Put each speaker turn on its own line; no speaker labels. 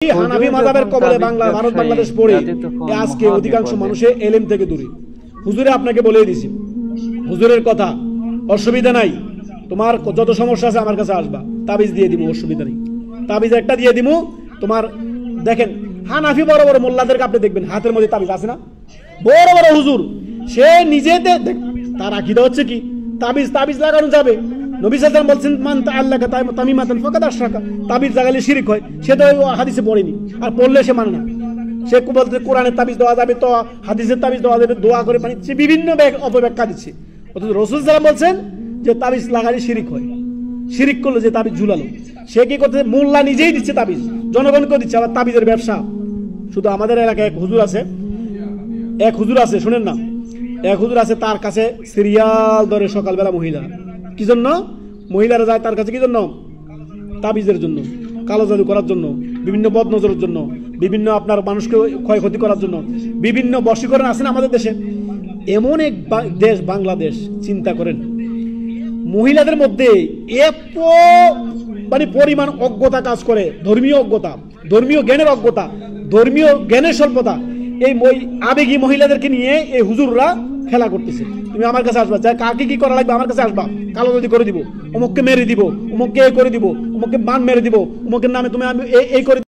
হানাফি মাযহাবের কবলে বাংলা ভারত বাংলাদেশ পড়ে আজকে অধিকাংশ মানুষের এলেম থেকে দূরে। হুজুরে আপনাকে বলে দিয়েছি, হুজুরের কথা, অসুবিধা নাই, তোমার যত সমস্যা আছে আমার কাছে আসবা, তাবিজ দিয়ে দিব, অসুবিধা নেই। তাবিজ একটা দিয়ে দিব তোমার। দেখেন হানাফি বড় বড় মোল্লাদেরকে আপনি দেখবেন হাতের মধ্যে তাবিজ আছে না, বড় বড় হুজুর, সে নিজেতে তার আকীদা হচ্ছে কি তাবিজ লাগানো যাবে। নবী সাল্লাল্লাহু আলাইহি ওয়াসাল্লাম বলছেন মান তাআল্লাকা তামিমাতান ফাকাদ আশরাকা, তাবিজ লাগালে শিরক হয়। সে তো হাদিসে পড়েনি, আর পড়লে সে মানে না। সে বলতে কোরআনের তাবিজ দেওয়া যাবে, তো হাদিসের তাবিজ দেওয়া যাবে, দোয়া করে পানি, সে বিভিন্ন অপব্যাখ্যা দিচ্ছে। অথচ রাসূল সাল্লাল্লাহু আলাইহি ওয়াসাল্লাম বলছেন যে তাবিজ লাগালে শিরক হয়। শিরিক করলো যে তাবিজ ঝুলালো, সে কি করতে, মোল্লা নিজেই দিচ্ছে তাবিজ, জনগণকে দিচ্ছে, আবার তাবিজের ব্যবসা। শুধু আমাদের এলাকায় এক হুজুর আছে, শুনেন না, এক হুজুর আছে, তার কাছে সিরিয়াল ধরে সকালবেলা মহিলা, কি জন্য মহিলারা যায় তার কাছে, কি জন্য? তাবিজের জন্য, কালো জাদু করার জন্য, বিভিন্ন বদনজরের জন্য, বিভিন্ন আপনার মানুষকে ক্ষয়ক্ষতি করার জন্য, বিভিন্ন বশীকরণ আছে না আমাদের দেশে। এমন এক দেশ বাংলাদেশ, চিন্তা করেন, মহিলাদের মধ্যে এত মানে পরিমাণ অজ্ঞতা কাজ করে, ধর্মীয় অজ্ঞতা, ধর্মীয় জ্ঞানের অজ্ঞতা, ধর্মীয় জ্ঞানের স্বল্পতা। এই আবেগী মহিলাদেরকে নিয়ে এই হুজুররা খেলা করতেছে। তুমি আমার কাছে আসবা, যা কাকে কি করা লাগবে আমার কাছে আসবা, কালো যদি করে দিব, অমুককে মেরে দিব, অমুককে এই করে দিব, অমুককে বান মেরে দিব, অমুকের নামে তুমি আমি এই করে